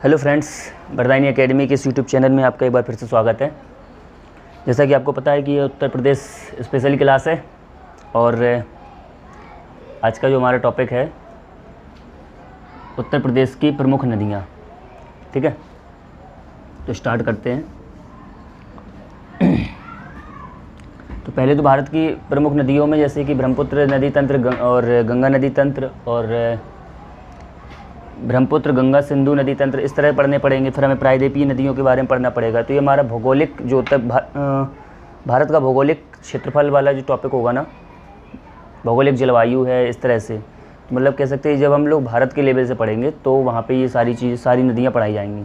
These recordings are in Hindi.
हेलो फ्रेंड्स, बरदायनी एकेडमी के इस यूट्यूब चैनल में आपका एक बार फिर से स्वागत है। जैसा कि आपको पता है कि ये उत्तर प्रदेश स्पेशल क्लास है और आज का जो हमारा टॉपिक है उत्तर प्रदेश की प्रमुख नदियाँ। ठीक है, तो स्टार्ट करते हैं। तो पहले तो भारत की प्रमुख नदियों में जैसे कि ब्रह्मपुत्र नदी तंत्र और गंगा नदी तंत्र और ब्रह्मपुत्र गंगा सिंधु नदी तंत्र इस तरह पढ़ने पड़ेंगे। फिर हमें प्रायद्वीपीय नदियों के बारे में पढ़ना पड़ेगा। तो ये हमारा भौगोलिक जो भारत का भौगोलिक क्षेत्रफल वाला जो टॉपिक होगा ना, भौगोलिक जलवायु है, इस तरह से मतलब कह सकते हैं जब हम लोग भारत के लेवल से पढ़ेंगे तो वहाँ पे ये सारी नदियाँ पढ़ाई जाएंगी।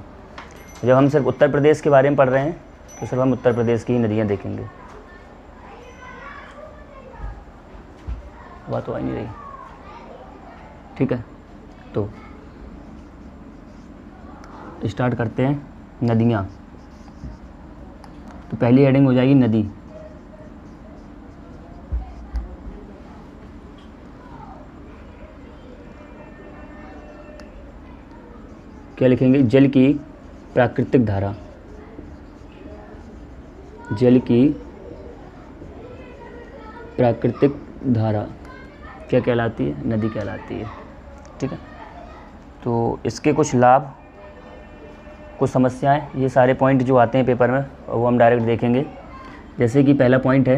जब हम सिर्फ उत्तर प्रदेश के बारे में पढ़ रहे हैं तो सिर्फ हम उत्तर प्रदेश की ही नदियाँ देखेंगे। बात तो आ नहीं रही, ठीक है। तो स्टार्ट करते हैं नदियाँ। तो पहली हेडिंग हो जाएगी नदी। क्या लिखेंगे? जल की प्राकृतिक धारा। जल की प्राकृतिक धारा क्या कहलाती है? नदी कहलाती है। ठीक है, तो इसके कुछ लाभ, कुछ समस्याएं, ये सारे पॉइंट जो आते हैं पेपर में वो हम डायरेक्ट देखेंगे। जैसे कि पहला पॉइंट है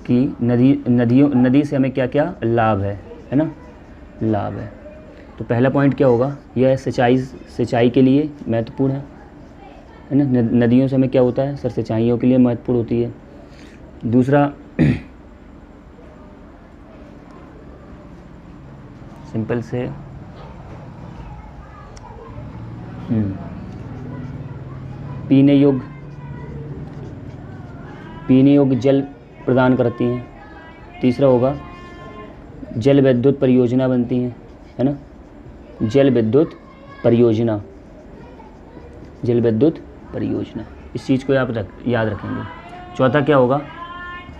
कि नदी से हमें क्या क्या लाभ है ना, लाभ है। तो पहला पॉइंट क्या होगा? यह सिंचाई के लिए महत्वपूर्ण है ना। नदियों से हमें क्या होता है सर? सिंचाइयों के लिए महत्वपूर्ण होती है। दूसरा सिंपल से पीने योग्य जल प्रदान करती हैं। तीसरा होगा जल विद्युत परियोजना बनती हैं, है ना। जल विद्युत परियोजना, इस चीज़ को आप याद रखेंगे। चौथा क्या होगा?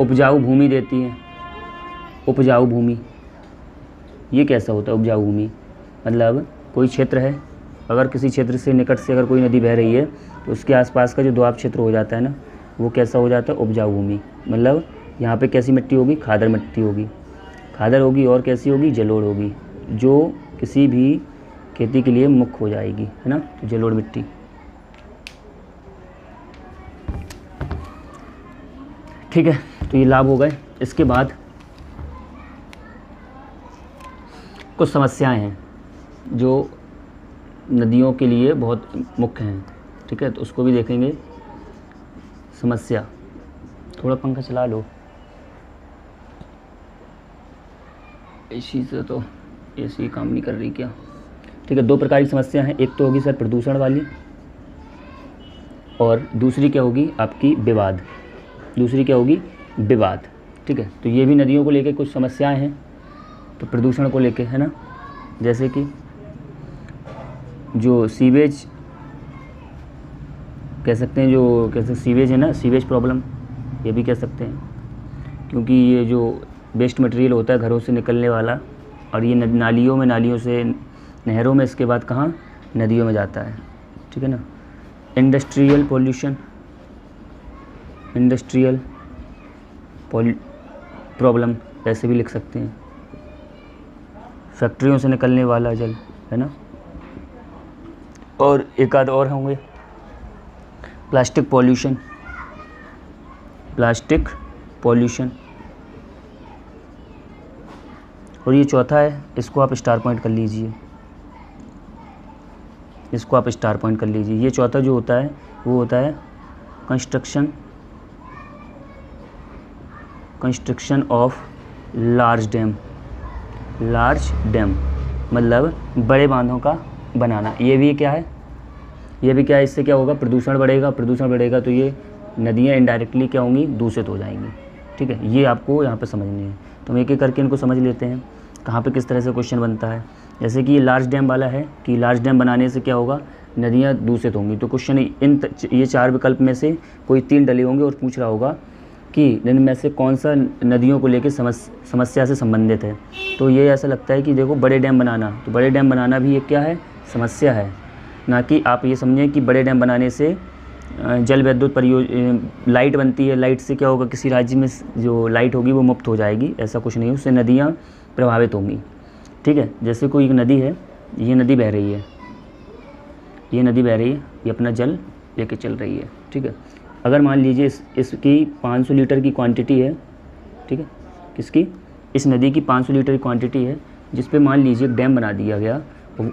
उपजाऊ भूमि देती हैं। उपजाऊ भूमि ये कैसा होता है? उपजाऊ भूमि मतलब कोई क्षेत्र है, अगर किसी क्षेत्र से निकट से अगर कोई नदी बह रही है तो उसके आसपास का जो दोआब क्षेत्र हो जाता है ना, वो कैसा हो जाता है? उपजाऊ भूमि। मतलब यहाँ पे कैसी मिट्टी होगी? खादर मिट्टी होगी। खादर होगी और कैसी होगी? जलोढ़ होगी, जो किसी भी खेती के लिए मुख्य हो जाएगी, है ना। तो जलोढ़ मिट्टी। ठीक है, तो ये लाभ हो गए। इसके बाद कुछ समस्याएं हैं जो नदियों के लिए बहुत मुख्य हैं। ठीक है, तो उसको भी देखेंगे। समस्या, थोड़ा पंखा चला लो, एसी से तो एसी काम नहीं कर रही क्या? ठीक है, दो प्रकार की समस्या हैं। एक तो होगी सर प्रदूषण वाली और दूसरी क्या होगी? आपकी विवाद। विवाद। ठीक है, तो ये भी नदियों को लेकर कुछ समस्याएं हैं। तो प्रदूषण को लेके, है ना, जैसे कि जो सीवेज कह सकते हैं, जो कैसे सीवेज है ना, सीवेज प्रॉब्लम ये भी कह सकते हैं, क्योंकि ये जो वेस्ट मटेरियल होता है घरों से निकलने वाला और ये नालियों से नहरों में, इसके बाद कहाँ? नदियों में जाता है। ठीक है ना। इंडस्ट्रियल प्रॉब्लम ऐसे भी लिख सकते हैं। फैक्ट्रियों से निकलने वाला जल, है ना। और एक आध और होंगे, प्लास्टिक पॉल्यूशन। और ये चौथा है, इसको आप स्टार पॉइंट कर लीजिए। ये चौथा जो होता है वो होता है कंस्ट्रक्शन ऑफ लार्ज डैम, मतलब बड़े बांधों का बनाना। ये भी क्या है? इससे क्या होगा? प्रदूषण बढ़ेगा तो ये नदियाँ इनडायरेक्टली क्या होंगी? दूषित हो जाएंगी। ठीक है, ये आपको यहाँ पे समझनी है। तो हम एक एक करके इनको समझ लेते हैं, कहाँ पे किस तरह से क्वेश्चन बनता है। जैसे कि ये लार्ज डैम वाला है कि लार्ज डैम बनाने से क्या होगा? नदियाँ दूषित होंगी। तो क्वेश्चन ये 4 विकल्प में से कोई 3 डले होंगे और पूछ रहा होगा कि इनमें से कौन सा नदियों को लेकर समस्या से संबंधित है। तो ये ऐसा लगता है कि देखो बड़े डैम बनाना, तो बड़े डैम बनाना भी एक क्या है? समस्या है। ना कि आप ये समझें कि बड़े डैम बनाने से जल विद्युत लाइट बनती है, लाइट से क्या होगा, किसी राज्य में जो लाइट होगी वो मुफ्त हो जाएगी, ऐसा कुछ नहीं, उससे नदियाँ प्रभावित होंगी। ठीक है, जैसे कोई एक नदी है, ये नदी बह रही है, ये नदी बह रही है, ये अपना जल लेके चल रही है। ठीक है, अगर मान लीजिए इसकी 500 लीटर की क्वांटिटी है, ठीक है, किसकी, इस नदी की 500 लीटर की क्वांटिटी है, जिस पे मान लीजिए एक डैम बना दिया गया,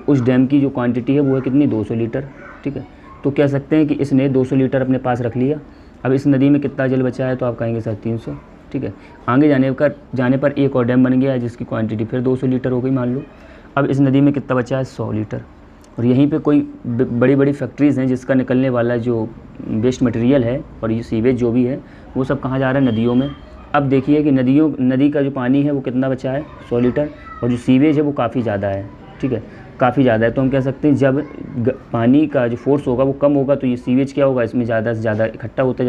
उस डैम की जो क्वांटिटी है वो है कितनी, 200 लीटर। ठीक है, तो कह सकते हैं कि इसने 200 लीटर अपने पास रख लिया। अब इस नदी में कितना जल बचा है, तो आप कहेंगे सर 300। ठीक है, आगे जाने पर एक और डैम बन गया है जिसकी क्वांटिटी फिर 200 लीटर हो गई मान लो। अब इस नदी में कितना बचा है, 100 लीटर। और यहीं पे कोई बड़ी बड़ी फैक्ट्रीज़ हैं जिसका निकलने वाला जो वेस्ट मटेरियल है और ये सीवेज जो भी है वो सब कहाँ जा रहा है, नदियों में। अब देखिए कि नदी का जो पानी है वो कितना बचा है, 100 लीटर, और जो सीवेज है वो काफ़ी ज़्यादा है। ठीक है, काफ़ी ज़्यादा है, तो हम कह सकते हैं जब पानी का जो फोर्स होगा वो कम होगा तो ये सीवेज क्या होगा, इसमें ज़्यादा से ज़्यादा इकट्ठा होता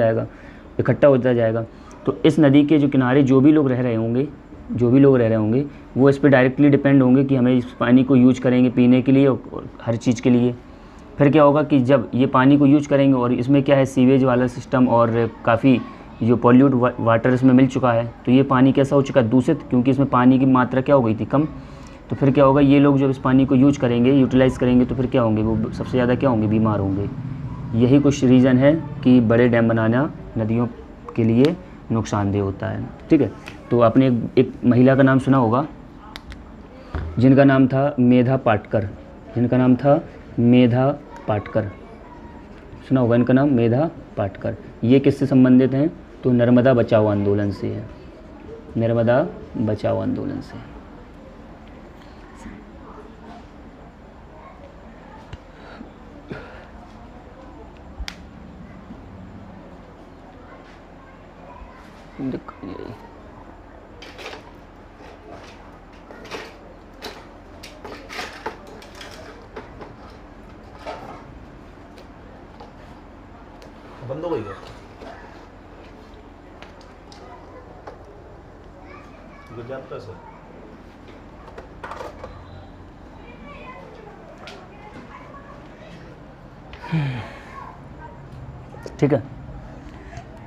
जाएगा। तो इस नदी के जो किनारे जो भी लोग रह रहे होंगे वो इस पर डायरेक्टली डिपेंड होंगे कि हमें इस पानी को यूज करेंगे पीने के लिए और हर चीज़ के लिए। फिर क्या होगा कि जब ये पानी को यूज करेंगे और इसमें क्या है, सीवेज वाला सिस्टम और काफ़ी जो पॉल्यूट वाटर इसमें मिल चुका है, तो ये पानी कैसा हो चुका है, दूषित, क्योंकि इसमें पानी की मात्रा क्या हो गई थी, कम। तो फिर क्या होगा, ये लोग जब इस पानी को यूटिलाइज़ करेंगे तो फिर क्या होंगे, वो सबसे ज़्यादा क्या होंगे, बीमार होंगे। यही कुछ रीज़न है कि बड़े डैम बनाना नदियों के लिए नुकसानदेह होता है। ठीक है, तो आपने एक महिला का नाम सुना होगा जिनका नाम था मेधा पाटकर, सुना होगा इनका नाम, मेधा पाटकर। ये किससे संबंधित हैं, तो नर्मदा बचाओ आंदोलन से है, नर्मदा बचाओ आंदोलन से। बंद हो गई है, जाता सर। ठीक है,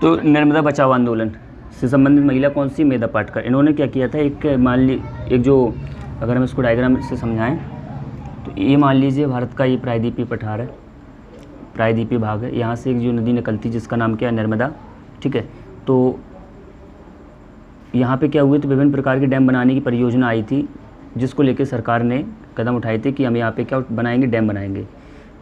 तो नर्मदा बचाओ आंदोलन से संबंधित महिला कौन सी, मेधा पाटकर। इन्होंने क्या किया था, एक जो अगर हम इसको डायग्राम से समझाएं तो ये मान लीजिए भारत का ये प्रायद्वीपीय पठार है, प्रायद्वीपीय भाग है, यहाँ से एक जो नदी निकलती जिसका नाम क्या है, नर्मदा। ठीक है, तो यहाँ पे क्या हुए, तो विभिन्न प्रकार के डैम बनाने की परियोजना आई थी जिसको लेकर सरकार ने कदम उठाए थे कि हम यहाँ पे क्या बनाएंगे, डैम बनाएंगे।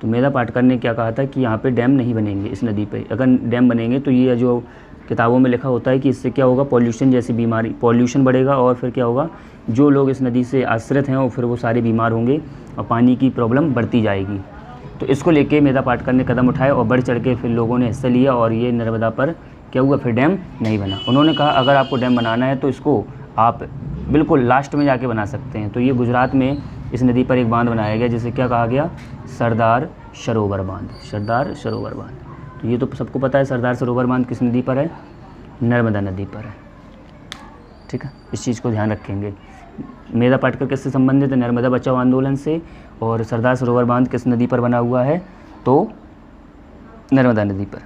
तो मेधा पाटकर ने क्या कहा था कि यहाँ पे डैम नहीं बनेंगे इस नदी पे, अगर डैम बनेंगे तो ये जो किताबों में लिखा होता है कि इससे क्या होगा, पॉल्यूशन जैसी बीमारी, पॉल्यूशन बढ़ेगा और फिर क्या होगा, जो लोग इस नदी से आश्रित हैं और फिर वो सारे बीमार होंगे और पानी की प्रॉब्लम बढ़ती जाएगी। तो इसको लेके मेधा पाटकर ने कदम उठाए और बढ़ चढ़ के फिर लोगों ने हिस्सा लिया और ये नर्मदा पर क्या हुआ, फिर डैम नहीं बना। उन्होंने कहा अगर आपको डैम बनाना है तो इसको आप बिल्कुल लास्ट में जाके बना सकते हैं। तो ये गुजरात में इस नदी पर एक बांध बनाया गया जिसे क्या कहा गया, सरदार सरोवर बांध, सरदार सरोवर बांध। तो ये तो सबको पता है सरदार सरोवर बांध किस नदी पर है, नर्मदा नदी पर है। ठीक है, इस चीज़ को ध्यान रखेंगे। मेधा पाटकर किससे संबंधित है, नर्मदा बचाओ आंदोलन से, और सरदार सरोवर बांध किस नदी पर बना हुआ है, तो नर्मदा नदी पर।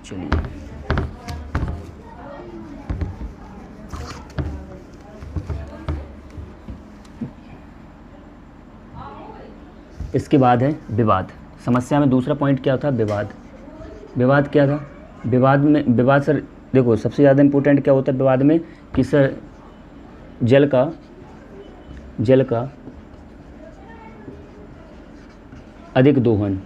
चलिए इसके बाद है विवाद। समस्या में दूसरा पॉइंट क्या था, विवाद। विवाद क्या था, विवाद सर देखो सबसे ज़्यादा इम्पोर्टेंट क्या होता है विवाद में कि सर जल का अधिक दोहन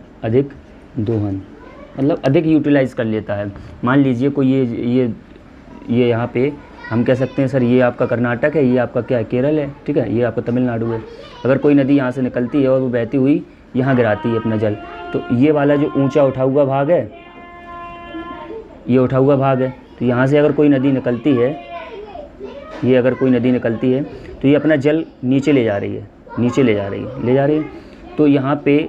मतलब अधिक यूटिलाइज़ कर लेता है। मान लीजिए कोई ये यहाँ पे हम कह सकते हैं सर ये आपका कर्नाटक है, ये आपका क्या है, केरल है। ठीक है, ये आपका तमिलनाडु है। अगर कोई नदी यहाँ से निकलती है और वो बहती हुई यहाँ गिराती है अपना जल, तो ये वाला जो ऊंचा उठा हुआ भाग है, ये उठा हुआ भाग है, तो यहाँ से अगर कोई नदी निकलती है, ये अगर कोई नदी निकलती है तो ये अपना जल नीचे ले जा रही है। तो यहाँ पे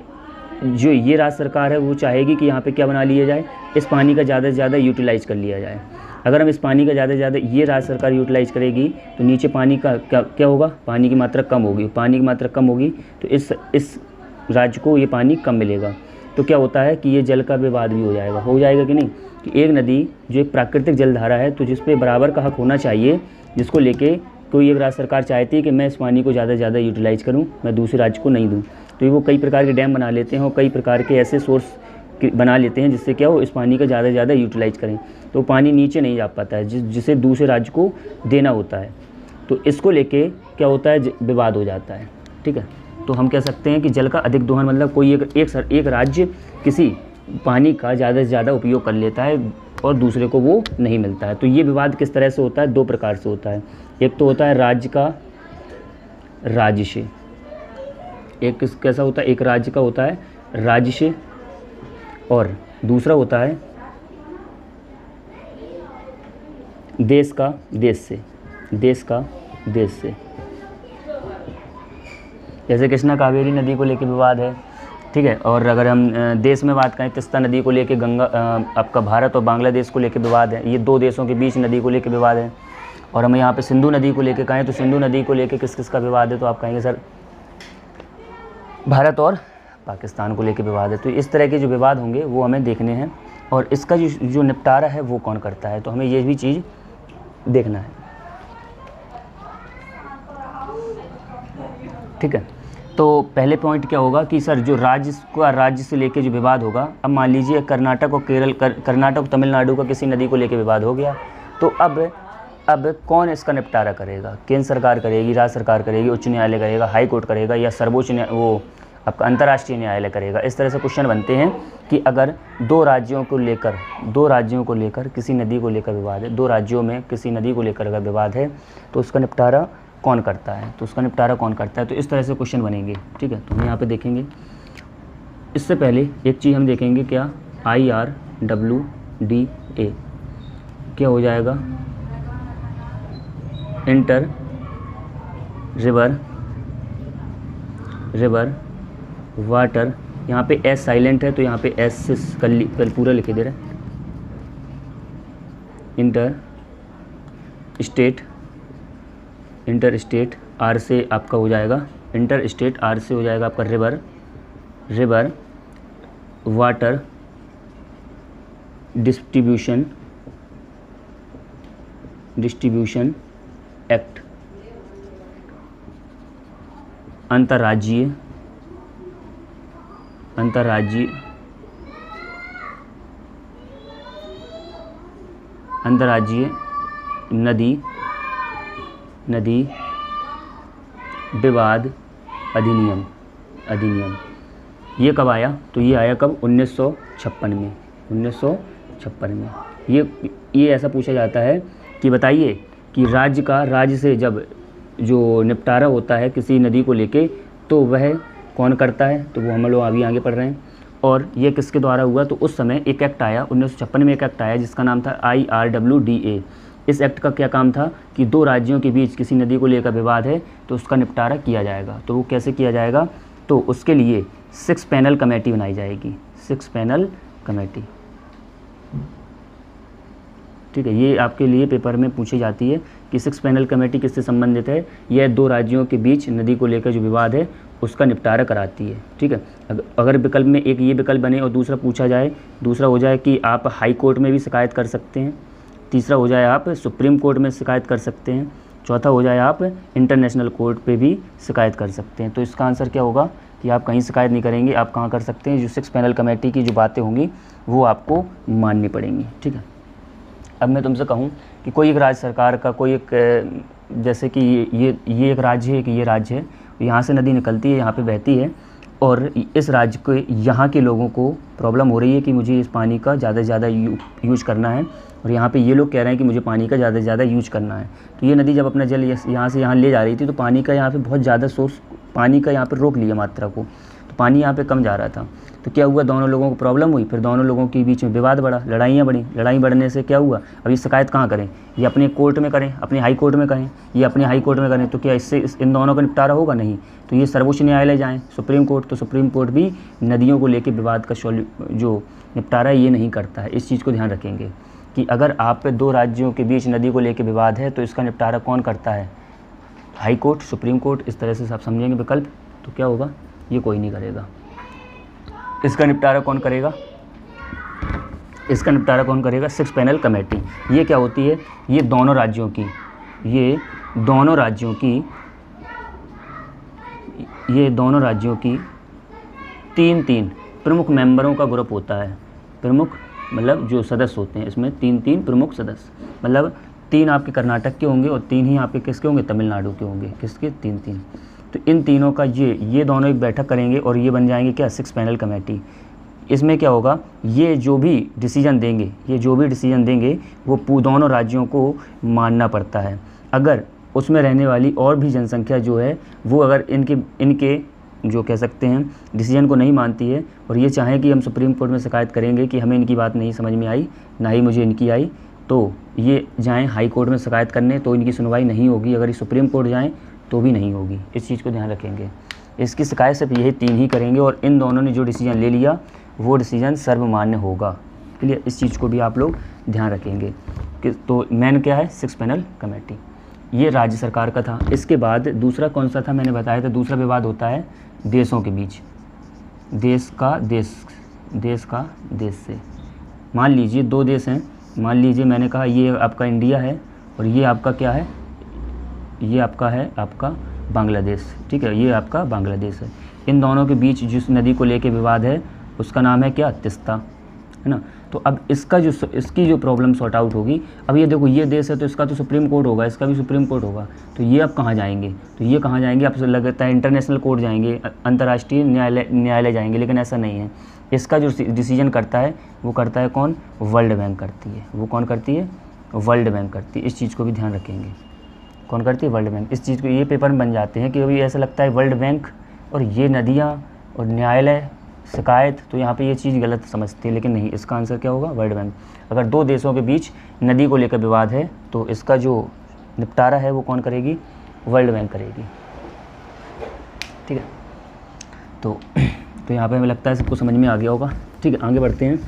जो ये राज्य सरकार है वो चाहेगी कि यहाँ पे क्या बना लिया जाए, इस पानी का ज़्यादा से ज़्यादा यूटिलाइज़ कर लिया जाए। अगर हम इस पानी का ज़्यादा से ज़्यादा ये राज्य सरकार यूटिलाइज़ करेगी तो नीचे पानी का क्या होगा, पानी की मात्रा कम होगी। तो राज्य को ये पानी कम मिलेगा। तो क्या होता है कि ये जल का विवाद भी हो जाएगा कि नहीं, कि एक नदी जो एक प्राकृतिक जलधारा है तो जिस पे बराबर का हक होना चाहिए, जिसको लेके कोई एक राज्य सरकार चाहती है कि मैं इस पानी को ज़्यादा से ज़्यादा यूटिलाइज़ करूँ, मैं दूसरे राज्य को नहीं दूँ, तो ये वो कई प्रकार के डैम बना लेते हैं और कई प्रकार के ऐसे सोर्स बना लेते हैं जिससे क्या हो इस पानी का ज़्यादा से ज़्यादा यूटिलाइज़ करें, तो पानी नीचे नहीं जा पाता है जिसे दूसरे राज्य को देना होता है। तो इसको लेके क्या होता है, विवाद हो जाता है। ठीक है, तो हम कह सकते हैं कि जल का अधिक दोहन मतलब कोई एक राज्य किसी पानी का ज़्यादा से ज़्यादा उपयोग कर लेता है और दूसरे को वो नहीं मिलता है। तो ये विवाद किस तरह से होता है, दो प्रकार से होता है। एक तो होता है राज्य का राज्य से, एक कैसा होता है, एक राज्य का होता है राज्य से, और दूसरा होता है देश का देश से, देश का देश से। जैसे कृष्णा कावेरी नदी को लेकर विवाद है, ठीक है। और अगर हम देश में बात करें, तीस्ता नदी को लेकर गंगा आपका भारत और बांग्लादेश को लेकर विवाद है, ये दो देशों के बीच नदी को लेकर विवाद है। और हम यहाँ पे सिंधु नदी को लेकर कहें तो सिंधु नदी को लेकर किस किस का विवाद है, तो आप कहेंगे सर भारत और पाकिस्तान को लेकर विवाद है। तो इस तरह के जो विवाद होंगे वो हमें देखने हैं, और इसका जो निपटारा है वो कौन करता है, तो हमें ये भी चीज़ देखना है। ठीक है, तो पहले पॉइंट क्या होगा कि सर जो राज्य से लेके जो विवाद होगा, अब मान लीजिए कर्नाटक और कर्नाटक तमिलनाडु का किसी नदी को लेके विवाद हो गया, तो अब कौन इसका निपटारा करेगा, केंद्र सरकार करेगी, राज्य सरकार करेगी, उच्च न्यायालय करेगा, हाई कोर्ट करेगा, या सर्वोच्च वो आपका अंतर्राष्ट्रीय न्यायालय करेगा। इस तरह से क्वेश्चन बनते हैं कि अगर दो राज्यों को लेकर किसी नदी को लेकर विवाद है, दो राज्यों में किसी नदी को लेकर अगर विवाद है तो उसका निपटारा कौन करता है, तो इस तरह से क्वेश्चन बनेंगे। ठीक है, तो हम यहाँ पे देखेंगे। इससे पहले एक चीज़ हम देखेंगे, क्या IRWDA क्या हो जाएगा, इंटर रिवर वाटर, यहाँ पे एस साइलेंट है तो यहाँ पे एस से कल पूरा लिखे दे रहे हैं, इंटर स्टेट आर से आपका हो जाएगा, इंटर स्टेट आर से हो जाएगा आपका रिवर वाटर डिस्ट्रीब्यूशन एक्ट, अंतर्राज्यीय नदी विवाद अधिनियम। ये कब आया, तो ये आया कब, 1956 में। ये ऐसा पूछा जाता है कि बताइए कि राज्य से जब जो निपटारा होता है किसी नदी को लेके तो वह कौन करता है, तो वो हम लोग अभी आगे पढ़ रहे हैं। और ये किसके द्वारा हुआ, तो उस समय एक एक्ट आया 1956 में, एक एक्ट आया जिसका नाम था IRWDA। इस एक्ट का क्या काम था कि दो राज्यों के बीच किसी नदी को लेकर विवाद है तो उसका निपटारा किया जाएगा। तो वो कैसे किया जाएगा, तो उसके लिए 6 पैनल कमेटी बनाई जाएगी, 6 पैनल कमेटी। ठीक है, ये आपके लिए पेपर में पूछी जाती है कि 6 पैनल कमेटी किससे संबंधित है, यह दो राज्यों के बीच नदी को लेकर जो विवाद है उसका निपटारा कराती है। ठीक है, अगर विकल्प में एक ये विकल्प बने और दूसरा पूछा जाए, दूसरा हो जाए कि आप हाई कोर्ट में भी शिकायत कर सकते हैं, तीसरा हो जाए आप सुप्रीम कोर्ट में शिकायत कर सकते हैं, चौथा हो जाए आप इंटरनेशनल कोर्ट पे भी शिकायत कर सकते हैं। तो इसका आंसर क्या होगा कि आप कहीं शिकायत नहीं करेंगे, आप कहाँ कर सकते हैं, जो 6 पैनल कमेटी की जो बातें होंगी वो आपको माननी पड़ेंगी। ठीक है, अब मैं तुमसे कहूँ कि कोई एक राज्य सरकार का कोई एक जैसे कि ये एक राज्य है कि ये राज्य है, यहाँ से नदी निकलती है, यहाँ पे बहती है, और इस राज्य को यहाँ के लोगों को प्रॉब्लम हो रही है कि मुझे इस पानी का ज़्यादा से ज़्यादा यूज करना है, और यहाँ पे ये लोग कह रहे हैं कि मुझे पानी का ज़्यादा से ज़्यादा यूज करना है। तो ये नदी जब अपना जल यहाँ से यहाँ ले जा रही थी तो पानी का यहाँ पे बहुत ज़्यादा सोर्स, पानी का यहाँ पे रोक लिया मात्रा को, तो पानी यहाँ पे कम जा रहा था। तो क्या हुआ, दोनों लोगों को प्रॉब्लम हुई, फिर दोनों लोगों के बीच में विवाद बढ़ा, लड़ाइयाँ बढ़ी। लड़ाई बढ़ने से क्या हुआ, अभी शिकायत कहाँ करें, ये अपने कोर्ट में करें, अपने हाई कोर्ट में करें, ये अपने हाई कोर्ट में करें, तो क्या इससे इन दोनों का निपटारा होगा, नहीं। तो ये सर्वोच्च न्यायालय जाएँ, सुप्रीम कोर्ट, तो सुप्रीम कोर्ट भी नदियों को लेकर विवाद का जो निपटारा ये नहीं करता है। इस चीज़ को ध्यान रखेंगे कि अगर आप पे दो राज्यों के बीच नदी को लेकर विवाद है तो इसका निपटारा कौन करता है, हाई कोर्ट, सुप्रीम कोर्ट। इस तरह से आप समझेंगे विकल्प, तो क्या होगा ये कोई नहीं करेगा। इसका निपटारा कौन करेगा? इसका निपटारा कौन करेगा? 6 पैनल कमेटी। ये क्या होती है? ये दोनों राज्यों की तीन प्रमुख मेंबरों का ग्रुप होता है। प्रमुख मतलब जो सदस्य होते हैं, इसमें 3 प्रमुख सदस्य, मतलब 3 आपके कर्नाटक के होंगे और 3 ही आपके किसके होंगे? तमिलनाडु के होंगे। किसके? 3। तो इन तीनों का ये दोनों एक बैठक करेंगे और ये बन जाएंगे क्या? 6 पैनल कमेटी। इसमें क्या होगा? ये जो भी डिसीजन देंगे वो दोनों राज्यों को मानना पड़ता है। अगर उसमें रहने वाली और भी जनसंख्या जो है वो अगर इनके जो कह सकते हैं डिसीजन को नहीं मानती है और ये चाहें कि हम सुप्रीम कोर्ट में शिकायत करेंगे कि हमें इनकी बात नहीं समझ में आई, ना ही मुझे इनकी आई, तो ये जाएं हाई कोर्ट में शिकायत करने, तो इनकी सुनवाई नहीं होगी। अगर ये सुप्रीम कोर्ट जाएं तो भी नहीं होगी। इस चीज़ को ध्यान रखेंगे। इसकी शिकायत सिर्फ यही 3 ही करेंगे और इन दोनों ने जो डिसीजन ले लिया वो डिसीजन सर्वमान्य होगा। इसलिए इस चीज़ को भी आप लोग ध्यान रखेंगे कि तो मेन क्या है? 6 पैनल कमेटी। ये राज्य सरकार का था। इसके बाद दूसरा कौन सा था? मैंने बताया था दूसरा विवाद होता है देशों के बीच, देश का देश से। मान लीजिए 2 देश हैं, मान लीजिए मैंने कहा ये आपका इंडिया है और ये आपका क्या है? ये आपका है आपका बांग्लादेश, ठीक है, ये आपका बांग्लादेश है। इन दोनों के बीच जिस नदी को लेके विवाद है उसका नाम है क्या? तीस्ता, है ना। तो अब इसकी जो प्रॉब्लम सॉर्ट आउट होगी, अब ये देखो ये देश है तो इसका तो सुप्रीम कोर्ट होगा, इसका भी सुप्रीम कोर्ट होगा, तो ये अब कहाँ जाएंगे? तो ये कहाँ जाएंगे? अब लगता है इंटरनेशनल कोर्ट जाएंगे, अंतर्राष्ट्रीय न्यायालय जाएंगे, लेकिन ऐसा नहीं है। इसका जो डिसीजन करता है वो करता है कौन? वर्ल्ड बैंक करती है। वो कौन करती है? वर्ल्ड बैंक करती है। इस चीज़ को भी ध्यान रखेंगे। कौन करती है? World bank. इस चीज़ को ये पेपर में बन जाते हैं कि अभी ऐसा लगता है वर्ल्ड बैंक और ये नदियाँ और न्यायालय शिकायत, तो यहाँ पे ये चीज़ गलत समझते हैं, लेकिन नहीं, इसका आंसर क्या होगा? World bank. अगर 2 देशों के बीच नदी को लेकर विवाद है तो इसका जो निपटारा है वो कौन करेगी? वर्ल्ड बैंक करेगी, ठीक है। तो यहाँ पे हमें लगता है सबको समझ में आ गया होगा, ठीक है। आगे बढ़ते हैं।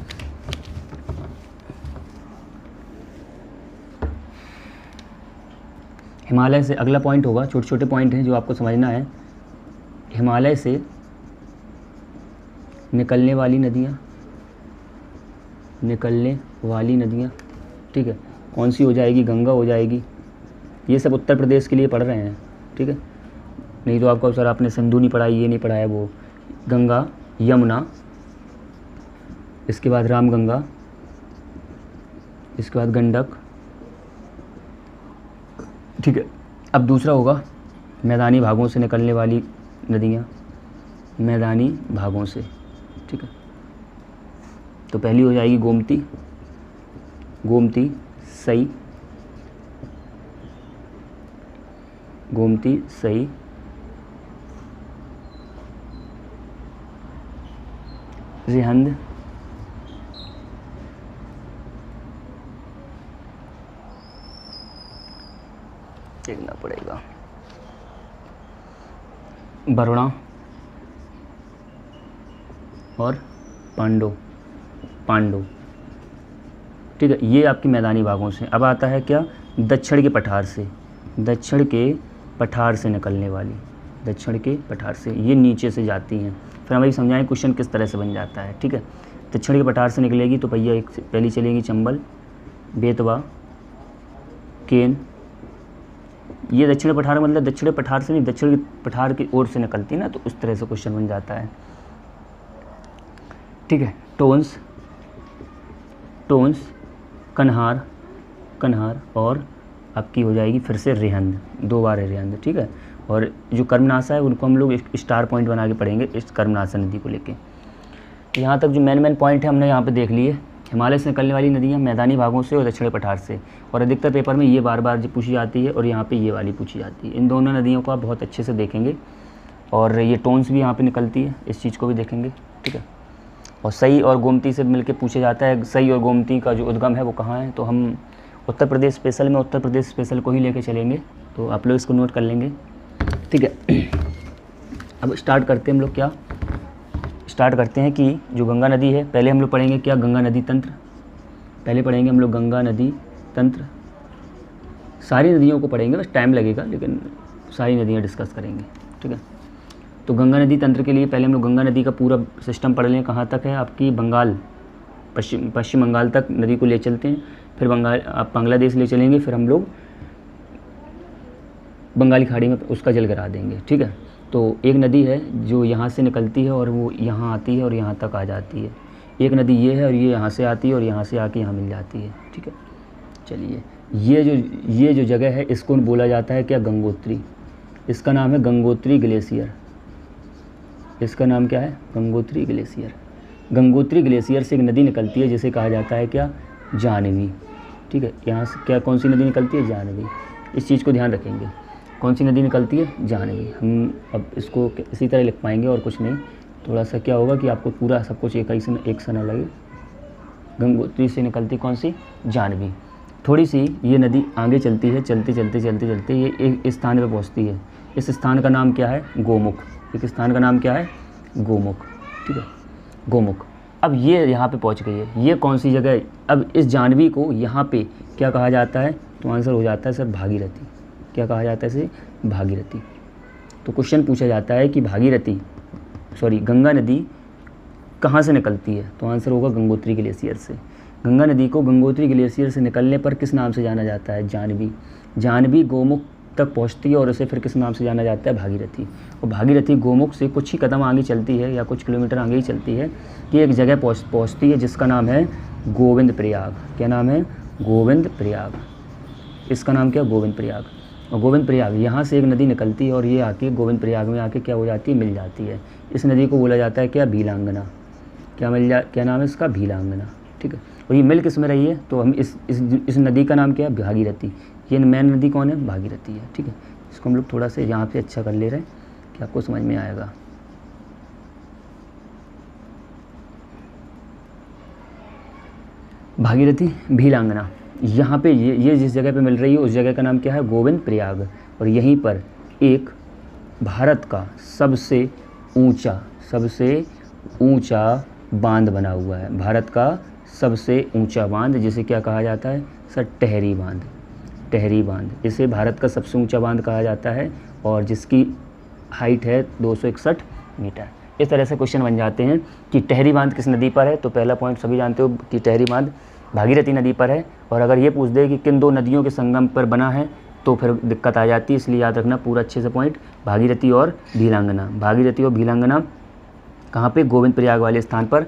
हिमालय से अगला पॉइंट होगा, छोटे छोटे पॉइंट हैं जो आपको समझना है। हिमालय से निकलने वाली नदियाँ, ठीक है, कौन सी हो जाएगी? गंगा हो जाएगी। ये सब उत्तर प्रदेश के लिए पढ़ रहे हैं, ठीक है। नहीं तो आपको सर आपने सिंधु नहीं पढ़ाई, ये नहीं पढ़ाया, वो गंगा, यमुना, इसके बाद रामगंगा, इसके बाद गंडक, ठीक है। अब दूसरा होगा मैदानी भागों से निकलने वाली नदियाँ, मैदानी भागों से, ठीक है। तो पहली हो जाएगी गोमती, सई, रिहंद, देखना पड़ेगा, वरुणा और पांडो, ठीक है। ये आपकी मैदानी भागों से। अब आता है क्या? दक्षिण के पठार से निकलने वाली, दक्षिण के पठार से, ये नीचे से जाती हैं। फिर हम अभी समझाएं क्वेश्चन किस तरह से बन जाता है, ठीक है। दक्षिण के पठार से निकलेगी तो भैया एक पहली चलेंगी चंबल, बेतवा, केन। ये दक्षिण पठार मतलब दक्षिण पठार से नहीं, दक्षिण पठार की ओर से निकलती है ना, तो उस तरह से क्वेश्चन बन जाता है, ठीक है। टोंस, कन्हार और आपकी हो जाएगी फिर से रिहंद, 2 बार है रिहंद, ठीक है। और जो कर्मनाशा है उनको हम लोग स्टार पॉइंट बना के पढ़ेंगे इस कर्मनाशा नदी को लेके। यहाँ तक जो मेन पॉइंट है हमने यहाँ पे देख लिए। हिमालय से निकलने वाली नदियाँ मैदानी भागों से और दक्षिण पठार से, और अधिकतर पेपर में ये बार पूछी जाती है और यहाँ पे ये वाली पूछी जाती है। इन दोनों नदियों को आप बहुत अच्छे से देखेंगे और ये टोन्स भी यहाँ पे निकलती है, इस चीज़ को भी देखेंगे, ठीक है। और सई और गोमती से मिलके पूछा जाता है सई और गोमती का जो उद्गम है वो कहाँ है, तो हम उत्तर प्रदेश स्पेशल को ही लेके चलेंगे, तो आप लोग इसको नोट कर लेंगे, ठीक है। अब स्टार्ट करते हैं हम लोग, क्या स्टार्ट करते हैं कि जो गंगा नदी है, पहले हम लोग पढ़ेंगे क्या? गंगा नदी तंत्र। पहले पढ़ेंगे हम लोग गंगा नदी तंत्र, सारी नदियों को पढ़ेंगे, बस टाइम लगेगा लेकिन सारी नदियाँ डिस्कस करेंगे, ठीक है। तो गंगा नदी तंत्र के लिए पहले हम लोग गंगा नदी का पूरा सिस्टम पढ़ लें। कहाँ तक है आपकी, बंगाल, पश्चिम बंगाल तक नदी को ले चलते हैं, फिर आप बांग्लादेश ले चलेंगे, फिर हम लोग बंगाली खाड़ी में उसका जल गिरा देंगे, ठीक है। तो एक नदी है जो यहाँ से निकलती है और वो यहाँ आती है और यहाँ तक आ जाती है। एक नदी ये है और ये यहाँ से आती है और यहाँ से आके यहाँ मिल जाती है, ठीक है। चलिए, ये जो जगह है इसको बोला जाता है क्या, गंगोत्री। इसका नाम है गंगोत्री ग्लेशियर। इसका नाम क्या है, गंगोत्री ग्लेशियर। गंगोत्री ग्लेशियर से एक नदी निकलती है जिसे कहा जाता है क्या, जाह्नवी, ठीक है। यहाँ से क्या, कौन सी नदी निकलती है, जाह्नवी। इस चीज़ को ध्यान रखेंगे, कौन सी नदी निकलती है, जाह्नवी। हम अब इसको इसी तरह लिख पाएंगे और कुछ नहीं। थोड़ा सा क्या होगा कि आपको पूरा सब कुछ एक सा ना लगे। गंगोत्री से निकलती कौन सी, जाह्नवी। थोड़ी सी ये नदी आगे चलती है, चलते ये एक स्थान पे पहुंचती है। इस स्थान का नाम क्या है, गोमुख। एक स्थान का नाम क्या है, गोमुख, ठीक है, गोमुख। अब ये यहाँ पे पहुँच गई है, ये कौन सी जगह है। अब इस जाह्नवी को यहाँ पे क्या कहा जाता है, तो आंसर हो जाता है सर भागीरथी। क्या कहा जाता है इसे, भागीरथी। तो क्वेश्चन पूछा जाता है कि गंगा नदी कहाँ से निकलती है, तो आंसर होगा गंगोत्री ग्लेशियर से। गंगा नदी को गंगोत्री ग्लेशियर से निकलने पर किस नाम से जाना जाता है, जाह्नवी। जाह्नवी गोमुख तक पहुँचती है और उसे फिर किस नाम से जाना जाता है, भागीरथी। और भागीरथी गोमुख से कुछ ही कदम आगे चलती है या कुछ किलोमीटर आगे ही चलती है कि एक जगह पहुँचती है जिसका नाम है गोविंद प्रयाग। क्या नाम है, गोविंद प्रयाग। इसका नाम क्या, गोविंद प्रयाग। और गोविंद प्रयाग यहाँ से एक नदी निकलती है और ये आके गोविंद प्रयाग में आके क्या हो जाती है, मिल जाती है। इस नदी को बोला जाता है क्या, भीलांगना। क्या नाम है इसका, भीलांगना, ठीक है। और ये मिल किस में रही है, तो हम इस नदी का नाम क्या है, भागीरथी। ये मेन नदी कौन है, भागीरथी है, ठीक है। इसको हम लोग थोड़ा सा यहाँ पे अच्छा कर ले रहे हैं कि आपको समझ में आएगा। भागीरथी, भीलांगना, यहाँ पे ये जिस जगह पे मिल रही है उस जगह का नाम क्या है, गोविंद प्रयाग। और यहीं पर एक भारत का सबसे ऊंचा बांध बना हुआ है। भारत का सबसे ऊंचा बांध, जिसे क्या कहा जाता है सर, टेहरी बांध। टेहरी बांध, इसे भारत का सबसे ऊंचा बांध कहा जाता है और जिसकी हाइट है 261 मीटर। इस तरह से क्वेश्चन बन जाते हैं कि टेहरी बांध किस नदी पर है। तो पहला पॉइंट सभी जानते हो कि टेहरी बांध भागीरथी नदी पर है। और अगर ये पूछ दे कि किन दो नदियों के संगम पर बना है तो फिर दिक्कत आ जाती है, इसलिए याद रखना पूरा अच्छे से पॉइंट, भागीरथी और भीलांगना। भागीरथी और भीलांगना कहाँ पे, गोविंद प्रयाग वाले स्थान पर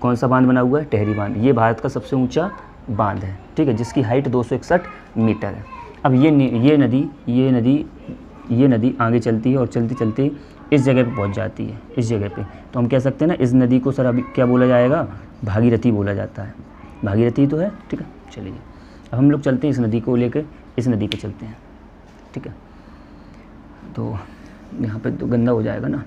कौन सा बांध बना हुआ है, टेहरी बांध। ये भारत का सबसे ऊंचा बांध है, ठीक है, जिसकी हाइट 261 मीटर है। अब ये नदी आगे चलती है और चलते इस जगह पे पहुंच जाती है, इस जगह पे। तो हम कह सकते हैं ना, इस नदी को सर अभी क्या बोला जाएगा, भागीरथी बोला जाता है। भागीरथी तो है, ठीक है। चलिए, अब हम लोग चलते हैं इस नदी को लेकर, इस नदी पे चलते हैं, ठीक है। तो यहाँ पे तो गंदा हो जाएगा ना।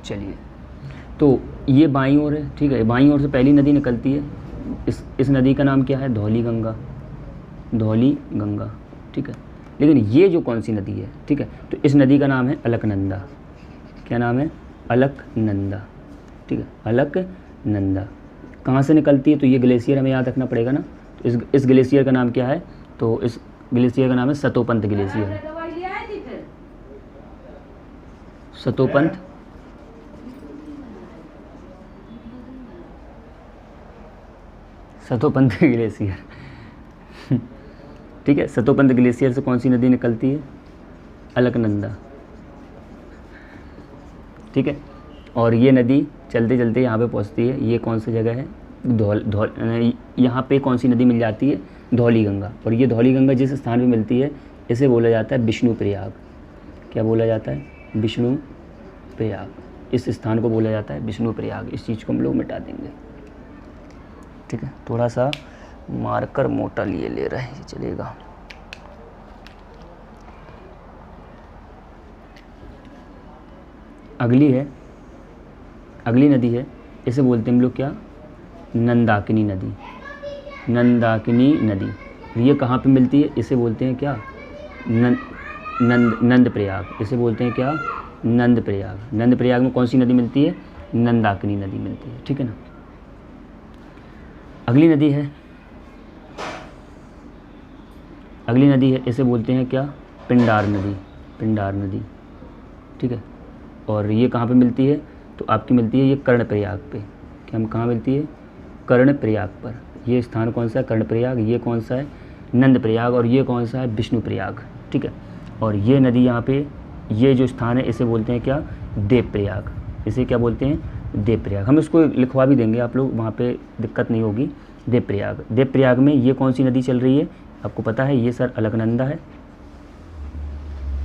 चलिए, तो ये बाईं ओर है, ठीक है। बाईं ओर से पहली नदी निकलती है, इस नदी का नाम क्या है, धौली गंगा। धौली गंगा, ठीक है। लेकिन ये जो कौन सी नदी है, ठीक है, तो इस नदी का नाम है अलकनंदा। क्या नाम है, अलकनंदा, ठीक है, अलकनंदा। कहाँ से निकलती है, तो ये ग्लेशियर हमें याद रखना पड़ेगा ना। तो इस ग्लेशियर का नाम क्या है, तो इस ग्लेशियर का नाम है सतोपंत ग्लेशियर। सतोपंत ग्लेशियर, ठीक है। सतोपंत ग्लेशियर से कौन सी नदी निकलती है, अलकनंदा, ठीक है। और ये नदी चलते चलते यहाँ पे पहुँचती है। ये कौन सी जगह है, यहाँ पे कौन सी नदी मिल जाती है, धौली गंगा। और ये धौली गंगा जिस स्थान पे मिलती है इसे बोला जाता है विष्णु प्रयाग। क्या बोला जाता है, विष्णु प्रयाग। इस स्थान को बोला जाता है विष्णु प्रयाग। इस चीज़ को हम लोग मिटा देंगे, ठीक है। थोड़ा सा मार्कर मोटा लिए ले रहे हैं, ये चलेगा। अगली नदी है, इसे बोलते हैं हम लोग क्या, नंदाकिनी नदी। नंदाकिनी नदी। ये कहाँ पे मिलती है? इसे बोलते हैं क्या? नंद प्रयाग। इसे बोलते हैं क्या? नंद प्रयाग। नंद प्रयाग में कौन सी नदी मिलती है? नंदाकिनी नदी मिलती है, ठीक है ना। अगली नदी है इसे बोलते हैं क्या? पिंडार नदी। पिंडार नदी, ठीक है। और ये कहाँ पे मिलती है? तो आपकी मिलती है ये कर्णप्रयाग पे। क्या हम कहाँ मिलती है? कर्णप्रयाग पर। ये स्थान कौन सा है? कर्णप्रयाग। ये कौन सा है? नंद प्रयाग। और ये कौन सा है? विष्णु प्रयाग, ठीक है। और ये नदी यहाँ पे, ये जो स्थान है इसे बोलते हैं क्या? देवप्रयाग। इसे क्या बोलते हैं? देवप्रयाग। हम इसको लिखवा भी देंगे, आप लोग वहाँ पे दिक्कत नहीं होगी। देवप्रयाग। देवप्रयाग में ये कौन सी नदी चल रही है? आपको पता है ये सर अलकनंदा है।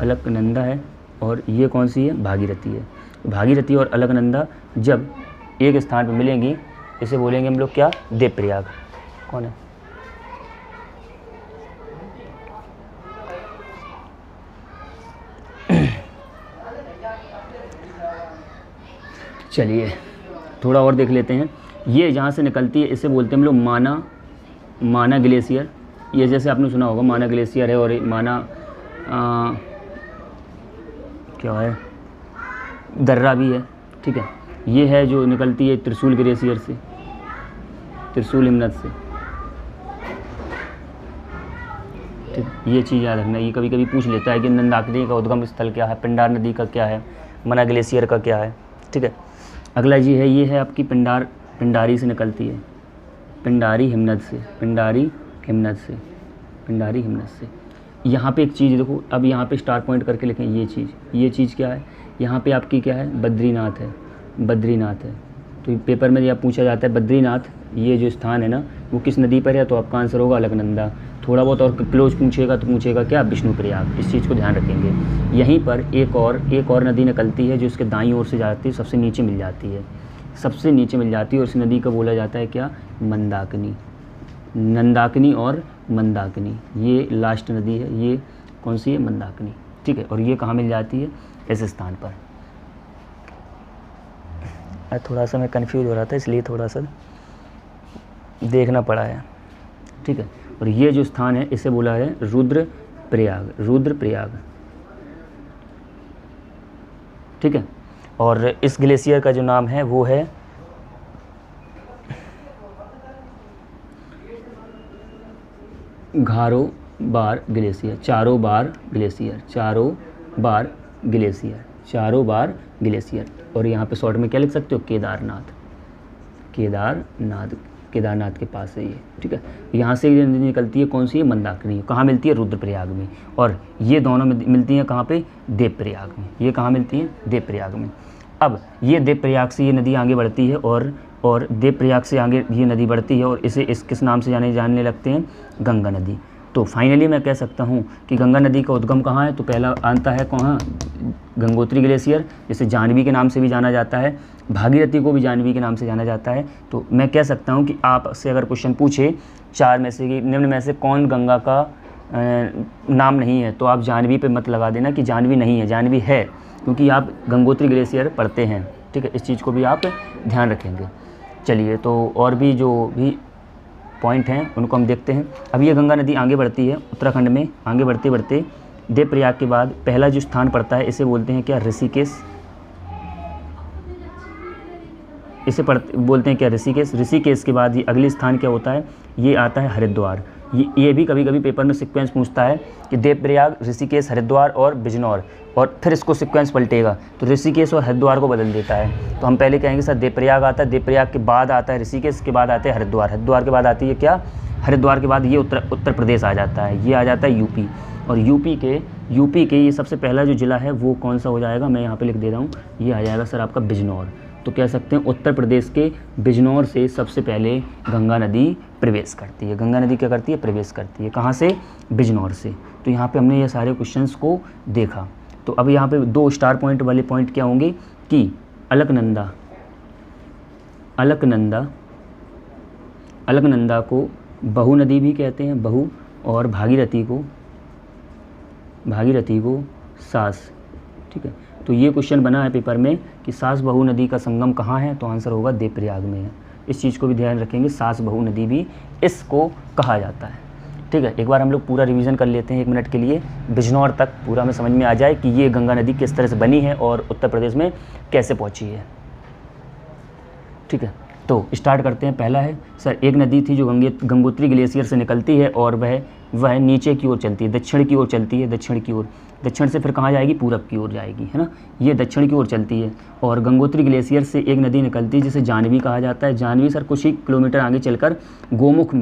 अलकनंदा है। और ये कौन सी है? भागीरथी है। भागीरथी और अलकनंदा जब एक स्थान पर मिलेंगी इसे बोलेंगे हम लोग क्या? देवप्रयाग। कौन है? चलिए थोड़ा और देख लेते हैं। ये जहाँ से निकलती है इसे बोलते हैं हम लोग माना ग्लेशियर। ये जैसे आपने सुना होगा माना ग्लेशियर है। और माना क्या है? दर्रा भी है, ठीक है। ये है जो निकलती है त्रिशूल ग्लेशियर से, त्रिशूल हिमनद से, ठीक। ये चीज़ याद रखना। ये कभी कभी पूछ लेता है कि नंदाकिनी का उद्गम स्थल क्या है, पिंडार नदी का क्या है, मना ग्लेशियर का क्या है, ठीक है। अगला जी है, ये है आपकी पिंडारी से निकलती है, पिंडारी हिमनद से, पिंडारी हिमनद से, पिंडारी हिमनद से। यहाँ पे एक चीज़ देखो, अब यहाँ पे स्टार पॉइंट करके लिखें ये चीज़ क्या है? यहाँ पे आपकी क्या है? बद्रीनाथ है, बद्रीनाथ है। तो पेपर में जब पूछा जाता है बद्रीनाथ ये जो स्थान है ना वो किस नदी पर है, तो आपका आंसर होगा अलकनंदा। थोड़ा बहुत और क्लोज पूछेगा तो पूछेगा क्या? विष्णु प्रयाग। इस चीज़ को ध्यान रखेंगे। यहीं पर एक और नदी निकलती है जो इसके दाईं ओर से जाती है, सबसे नीचे मिल जाती है, सबसे नीचे मिल जाती है। और इस नदी को बोला जाता है क्या? मंदाकिनी। नंदाकिनी और मंदाकिनी, ये लास्ट नदी है। ये कौन सी है? मंदाकिनी, ठीक है। और ये कहाँ मिल जाती है? इस स्थान पर। थोड़ा सा मैं कंफ्यूज हो रहा था इसलिए थोड़ा सा देखना पड़ा है, ठीक है। और ये जो स्थान है इसे बोला है रुद्रप्रयाग, रुद्रप्रयाग, ठीक है। और इस ग्लेशियर का जो नाम है वो है घारोबार ग्लेशियर, चारोबार ग्लेशियर, चारोबार ग्लेशियर, चारोबार ग्लेशियर। और यहाँ पे शॉर्ट में क्या लिख सकते हो? केदारनाथ, केदारनाथ के पास है ये, ठीक है। यहाँ से ये नदी निकलती है, कौन सी है? मंदाकिनी। कहाँ मिलती है? रुद्रप्रयाग में। और ये दोनों में मिलती हैं कहाँ पे? देवप्रयाग में। ये कहाँ मिलती हैं? देवप्रयाग में। अब ये देवप्रयाग से ये नदी आगे बढ़ती है और देवप्रयाग से आगे ये नदी बढ़ती है और इसे किस नाम से जानने लगते हैं? गंगा नदी। तो फाइनली मैं कह सकता हूँ कि गंगा नदी का उद्गम कहाँ है? तो पहला आता है कहाँ? गंगोत्री ग्लेशियर, जिसे जाह्नवी के नाम से भी जाना जाता है, भागीरथी को भी जाह्नवी के नाम से जाना जाता है। तो मैं कह सकता हूँ कि आपसे अगर क्वेश्चन पूछे चार में से कि निम्न में से कौन गंगा का नाम नहीं है, तो आप जाह्नवी पे मत लगा देना कि जाह्नवी नहीं है, जाह्नवी है, क्योंकि आप गंगोत्री ग्लेशियर पढ़ते हैं, ठीक है। इस चीज़ को भी आप ध्यान रखेंगे। चलिए, तो और भी जो भी पॉइंट हैं उनको हम देखते हैं। अब ये गंगा नदी आगे बढ़ती है उत्तराखंड में, आगे बढ़ते बढ़ते देवप्रयाग के बाद पहला जो स्थान पड़ता है इसे बोलते हैं क्या? ऋषिकेश। इसे बोलते हैं क्या? ऋषिकेश। ऋषिकेश के बाद ये अगली स्थान क्या होता है? ये आता है हरिद्वार। ये भी कभी कभी पेपर में सीक्वेंस पूछता है कि देवप्रयाग, ऋषिकेश, हरिद्वार और बिजनौर, और फिर इसको सीक्वेंस पलटेगा तो ऋषिकेश और हरिद्वार को बदल देता है। तो हम पहले कहेंगे सर देवप्रयाग आता है, देवप्रयाग के बाद आता है ऋषिकेश, के बाद आते हैं हरिद्वार, हरिद्वार के बाद आती है क्या? हरिद्वार के बाद ये उत्तर प्रदेश आ जाता है, ये आ जाता है यूपी। और यूपी के ये सबसे पहला जो ज़िला है वो कौन सा हो जाएगा? मैं यहाँ पे लिख दे रहा हूँ, ये आ जाएगा सर आपका बिजनौर। तो कह सकते हैं उत्तर प्रदेश के बिजनौर से सबसे पहले गंगा नदी प्रवेश करती है। गंगा नदी क्या करती है? प्रवेश करती है। कहाँ से? बिजनौर से। तो यहाँ पे हमने ये सारे क्वेश्चंस को देखा। तो अब यहाँ पे 2 स्टार पॉइंट वाले पॉइंट क्या होंगे कि अलकनंदा को बहु नदी भी कहते हैं, बहु, और भागीरथी को सास, ठीक है। तो ये क्वेश्चन बना है पेपर में कि सास बहु नदी का संगम कहाँ है, तो आंसर होगा देवप्रयाग में है। इस चीज़ को भी ध्यान रखेंगे, सास बहू नदी भी इसको कहा जाता है। ठीक है, एक बार हम लोग पूरा रिवीजन कर लेते हैं 1 मिनट के लिए, बिजनौर तक पूरा हमें समझ में आ जाए कि ये गंगा नदी किस तरह से बनी है और उत्तर प्रदेश में कैसे पहुंची है। ठीक है, तो स्टार्ट करते हैं। पहला है सर, एक नदी थी जो गंगोत्री ग्लेशियर से निकलती है और वह नीचे की ओर चलती है, दक्षिण की ओर चलती है, दक्षिण की ओर, दक्षिण से फिर कहाँ जाएगी, पूरब की ओर जाएगी, है ना। ये दक्षिण की ओर चलती है और गंगोत्री ग्लेशियर से एक नदी निकलती है जिसे जानवी कहा जाता है। जानवी सर कुछ ही किलोमीटर आगे चलकर गोमुख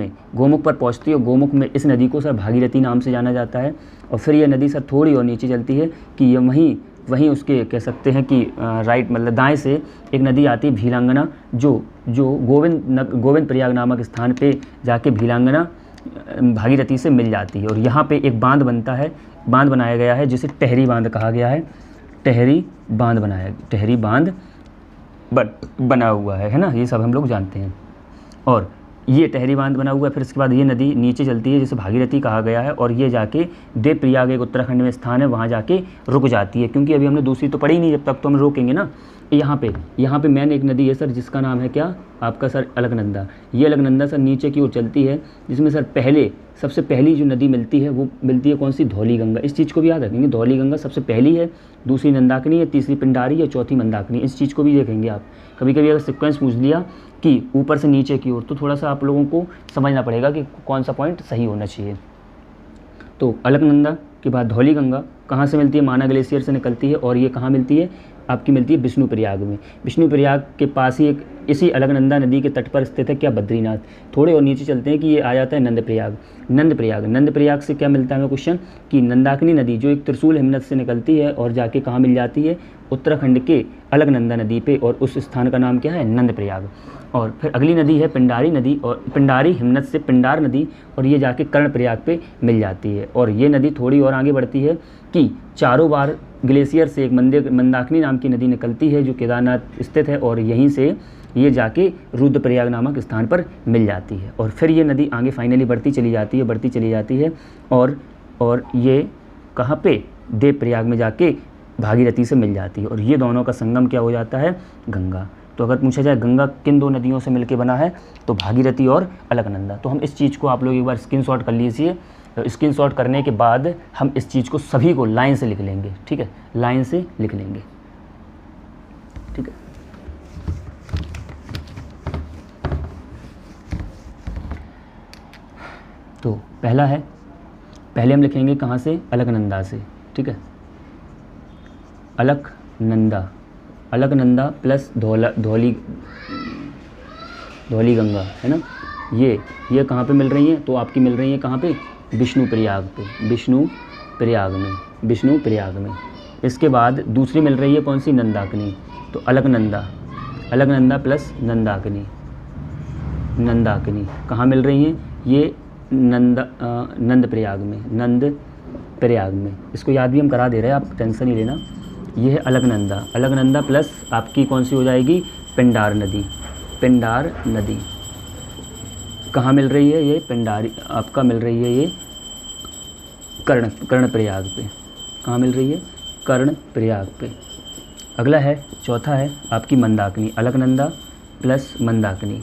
पर पहुँचती है और गोमुख में इस नदी को सर भागीरथी नाम से जाना जाता है। और फिर यह नदी सर थोड़ी और नीचे चलती है कि ये वहीं उसके कह सकते हैं कि राइट मतलब दाएं से एक नदी आती है भीलांगना, जो गोविंद प्रयाग नामक स्थान पे जाके भीलांगना भागीरथी से मिल जाती है। और यहाँ पे एक बांध बनाया गया है जिसे टहरी बांध कहा गया है। टहरी बांध बना हुआ है ना, ये सब हम लोग जानते हैं। और ये टहरी बांध बना हुआ है। फिर इसके बाद ये नदी नीचे चलती है जिसे भागीरथी कहा गया है और ये जाके देवप्रयाग एक उत्तराखंड में स्थान है, वहाँ जाके रुक जाती है। क्योंकि अभी हमने दूसरी तो पढ़ी नहीं, जब तक तो हम रोकेंगे ना। यहाँ पे मेन एक नदी है सर जिसका नाम है क्या आपका सर, अलकनंदा। ये अलकनंदा सर नीचे की ओर चलती है, जिसमें सर सबसे पहली जो नदी मिलती है वो मिलती है कौन सी, धौली गंगा। इस चीज़ को भी याद रखेंगे, धौली गंगा सबसे पहली है, दूसरी नंदाकिनी है, तीसरी पिंडारी है, चौथी मंदाकिनी। इस चीज़ को भी देखेंगे आप। कभी कभी अगर सीक्वेंस पूछ लिया कि ऊपर से नीचे की ओर, तो थोड़ा सा आप लोगों को समझना पड़ेगा कि कौन सा पॉइंट सही होना चाहिए। तो अलकनंदा के बाद धौली गंगा कहाँ से मिलती है, माना ग्लेशियर से निकलती है और ये कहाँ मिलती है, आपकी मिलती है विष्णुप्रयाग में। विष्णुप्रयाग के पास ही एक इसी अलकनंदा नदी के तट पर स्थित है क्या, बद्रीनाथ। थोड़े और नीचे चलते हैं कि ये आ जाता है नंदप्रयाग से क्या मिलता है हमें क्वेश्चन, कि नंदाकिनी नदी जो एक त्रिशूल हिमनद से निकलती है और जाके कहाँ मिल जाती है, उत्तराखंड के अलकनंदा नदी पे, और उस स्थान का नाम क्या है, नंदप्रयाग। और फिर अगली नदी है पिंडारी नदी, और पिंडारी हिमनद से पिंडार नदी, और ये जाके कर्णप्रयाग पे मिल जाती है। और ये नदी थोड़ी और आगे बढ़ती है कि चारों बार ग्लेशियर से एक मंदाकिनी नाम की नदी निकलती है जो केदारनाथ स्थित है, और यहीं से ये जाके रुद्रप्रयाग नामक स्थान पर मिल जाती है। और फिर ये नदी आगे फाइनली बढ़ती चली जाती है और ये कहाँ पे, देवप्रयाग में जाके भागीरथी से मिल जाती है। और ये दोनों का संगम क्या हो जाता है, गंगा। तो अगर पूछा जाए गंगा किन 2 नदियों से मिलकर बना है, तो भागीरथी और अलकनंदा। तो हम इस चीज़ को आप लोग एक बार स्क्रीनशॉट कर लीजिए। स्क्रीनशॉट करने के बाद हम इस चीज़ को सभी को लाइन से लिख लेंगे। ठीक है, लाइन से लिख लेंगे। ठीक है, तो पहले हम लिखेंगे कहाँ से, अलकनंदा से। ठीक है, अलकनंदा प्लस धौली गंगा, है ना। ये कहाँ पे मिल रही हैं, तो आपकी मिल रही हैं कहाँ पे, विष्णुप्रयाग में। इसके बाद दूसरी मिल रही है कौन सी, नंदाकिनी। तो अलकनंदा प्लस नंदाकिनी कहाँ मिल रही हैं, ये नंदप्रयाग में। इसको याद भी हम करा दे रहे हैं, आप टेंशन नहीं लेना। ये है अलकनंदा प्लस आपकी कौन सी हो जाएगी, पिंडार नदी कहाँ मिल रही है, ये पिंडारी आपका मिल रही है ये कर्णप्रयाग पे। कहाँ मिल रही है, कर्णप्रयाग पे। अगला है, चौथा है आपकी मंदाकिनी, अलकनंदा प्लस मंदाकिनी।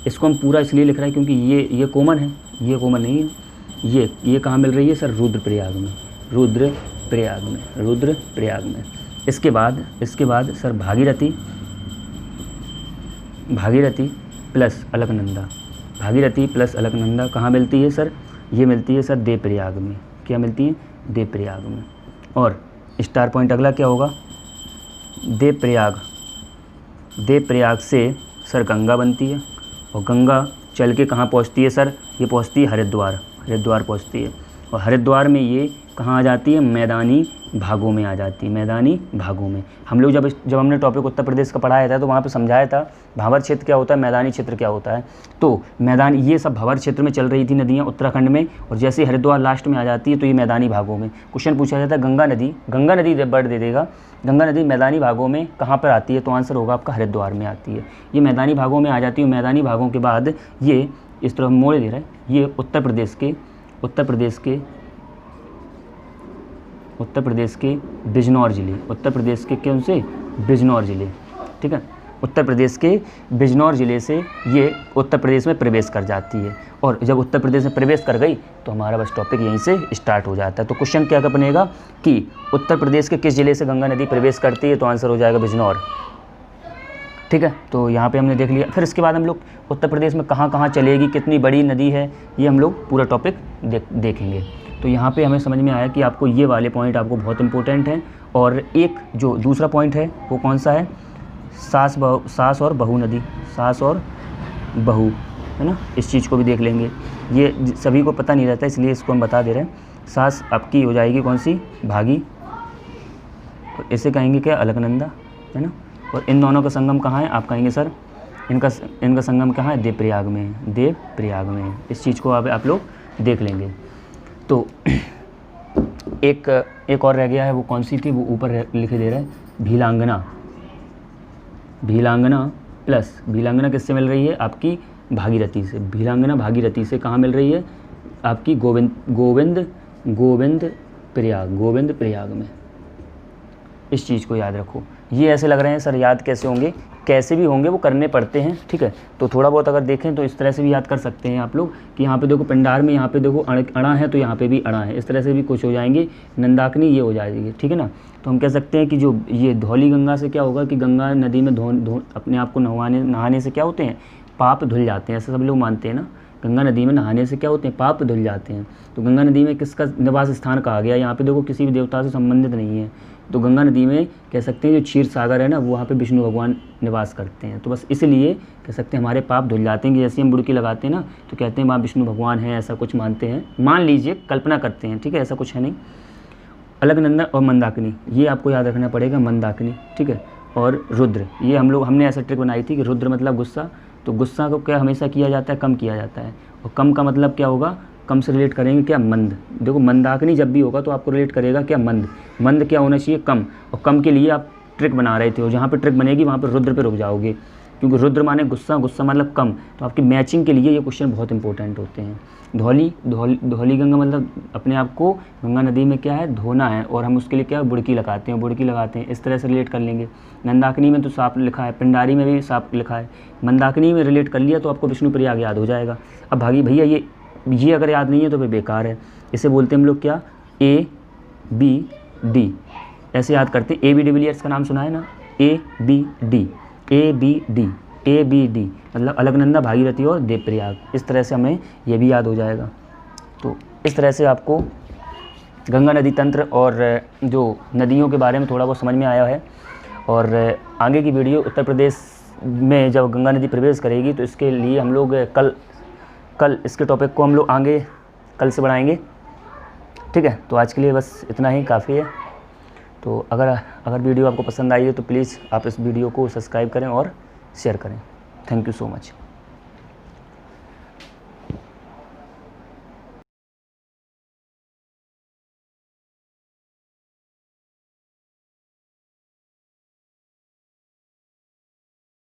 इसको हम पूरा इसलिए लिख रहे हैं क्योंकि ये कॉमन है, ये कॉमन नहीं है। ये कहाँ मिल रही है सर, रुद्रप्रयाग में। इसके बाद सर भागीरथी प्लस अलकनंदा कहाँ मिलती है सर, ये मिलती है सर देवप्रयाग में। क्या मिलती है, देवप्रयाग में। और स्टार पॉइंट अगला क्या होगा, देवप्रयाग से सर गंगा बनती है, और गंगा चल के कहाँ पहुँचती है सर, ये पहुँचती है हरिद्वार पहुँचती है। और हरिद्वार में ये कहाँ आ जाती है, मैदानी भागों में आ जाती है, हम लोग जब हमने टॉपिक उत्तर प्रदेश का पढ़ाया था तो वहाँ पे समझाया था भावर क्षेत्र क्या होता है, मैदानी क्षेत्र क्या होता है। तो मैदान, ये सब भावर क्षेत्र में चल रही थी नदियाँ उत्तराखंड में, और जैसे हरिद्वार लास्ट में आ जाती है तो ये मैदानी भागों में। क्वेश्चन पूछा जाता है गंगा नदी वर्ड दे देगा, गंगा नदी मैदानी भागों में कहाँ पर आती है, तो आंसर होगा आपका हरिद्वार में आती है। ये मैदानी भागों में आ जाती है, मैदानी भागों के बाद ये इस तरफ मोड़ दे रहा है, ये उत्तर प्रदेश के बिजनौर जिले, बिजनौर जिले। ठीक है, उत्तर प्रदेश के बिजनौर ज़िले से ये उत्तर प्रदेश में प्रवेश कर जाती है। और जब उत्तर प्रदेश में प्रवेश कर गई तो हमारा बस टॉपिक यहीं से स्टार्ट हो जाता है। तो क्वेश्चन क्या बनेगा कि उत्तर प्रदेश के किस ज़िले से गंगा नदी प्रवेश करती है, तो आंसर हो जाएगा बिजनौर। ठीक है, तो यहाँ पे हमने देख लिया। फिर इसके बाद हम लोग उत्तर प्रदेश में कहाँ कहाँ चलेगी, कितनी बड़ी नदी है, ये हम लोग पूरा टॉपिक देखेंगे। तो यहाँ पे हमें समझ में आया कि आपको ये वाले पॉइंट आपको बहुत इंपॉर्टेंट हैं। और एक जो दूसरा पॉइंट है वो कौन सा है, सास और बहू नदी, सास और बहू, है ना, इस चीज़ को भी देख लेंगे। ये सभी को पता नहीं रहता, इसलिए इसको हम बता दे रहे हैं। सास आपकी हो जाएगी कौन सी, भागी, और इसे कहेंगे क्या, अलकनंदा, है ना। और इन दोनों का संगम कहाँ है, आप कहेंगे सर इनका संगम कहाँ है, देवप्रयाग में, देवप्रयाग में। इस चीज़ को आप लोग देख लेंगे। तो एक और रह गया है, वो कौन सी थी, वो ऊपर लिखे दे रहा है, भीलांगना। भीलांगना प्लस भीलांगना किससे मिल रही है, आपकी भागीरथी से। भीलांगना भागीरथी से कहाँ मिल रही है, आपकी गोविंद प्रयाग में। इस चीज़ को याद रखो। ये ऐसे लग रहे हैं सर याद कैसे होंगे, कैसे भी होंगे, वो करने पड़ते हैं, ठीक है। तो थोड़ा बहुत अगर देखें तो इस तरह से भी याद कर सकते हैं आप लोग कि यहाँ पे देखो पिंडार में, यहाँ पे देखो अड़ा है तो यहाँ पे भी अड़ा है, इस तरह से भी कुछ हो जाएंगे। नंदाकिनी ये हो जाएगी, ठीक है ना। तो हम कह सकते हैं कि जो ये धौली गंगा से क्या होगा कि गंगा नदी में अपने आप को नहाने से क्या होते हैं, पाप धुल जाते हैं, ऐसा सब लोग मानते हैं ना। गंगा नदी में नहाने से क्या होते हैं, पाप धुल जाते हैं। तो गंगा नदी में किसका निवास स्थान कहा गया, यहाँ पे देखो किसी भी देवता से संबंधित नहीं है। तो गंगा नदी में कह सकते हैं जो क्षीर सागर है ना, वहाँ पे विष्णु भगवान निवास करते हैं। तो बस इसलिए कह सकते हैं हमारे पाप धुल जाते हैं कि जैसे हम बुड़की लगाते हैं ना, तो कहते हैं वहाँ विष्णु भगवान है, ऐसा कुछ मानते हैं, मान लीजिए, कल्पना करते हैं, ठीक है, ऐसा कुछ है नहीं। अलकनंदा और मंदाकिनी, ये आपको याद रखना पड़ेगा, मंदाकिनी, ठीक है। और रुद्र, ये हमने ऐसा ट्रिक बनाई थी कि रुद्र मतलब गुस्सा। तो गुस्सा को क्या हमेशा किया जाता है, कम किया जाता है। और कम का मतलब क्या होगा, कम से रिलेट करेंगे क्या, मंद। देखो मंदाकिनी जब भी होगा तो आपको रिलेट करेगा क्या, मंद। मंद क्या होना चाहिए, कम। और कम के लिए आप ट्रिक बना रहे थे, और जहाँ पे ट्रिक बनेगी वहाँ पे रुद्र पे रुक जाओगे, क्योंकि रुद्र माने गुस्सा, गुस्सा मतलब कम। तो आपकी मैचिंग के लिए ये क्वेश्चन बहुत इंपॉर्टेंट होते हैं। धौली गंगा मतलब अपने आप को गंगा नदी में क्या है, धोना है, और हम उसके लिए क्या बुड़की लगाते हैं, इस तरह से रिलेट कर लेंगे। नंदाकिनी में तो सांप लिखा है, पिंडारी में भी सांप लिखा है, मंदाकिनी में रिलेट कर लिया तो आपको विष्णु प्रयाग याद हो जाएगा। अब भागी भैया ये अगर याद नहीं है तो फिर बेकार है। इसे बोलते हैं हम लोग क्या, ABD, ऐसे याद करते हैं। AB डिविलियर्स का नाम सुना है ना, ABD मतलब अलकनंदा, भागीरथी और देवप्रयाग। इस तरह से हमें ये भी याद हो जाएगा। तो इस तरह से आपको गंगा नदी तंत्र और जो नदियों के बारे में थोड़ा बहुत समझ में आया है। और आगे की वीडियो उत्तर प्रदेश में जब गंगा नदी प्रवेश करेगी तो इसके लिए हम लोग कल इसके टॉपिक को हम लोग आगे कल से बढ़ाएंगे, ठीक है। तो आज के लिए बस इतना ही काफ़ी है। तो अगर वीडियो आपको पसंद आई है तो प्लीज़ आप इस वीडियो को सब्सक्राइब करें और शेयर करें। Thank you so much.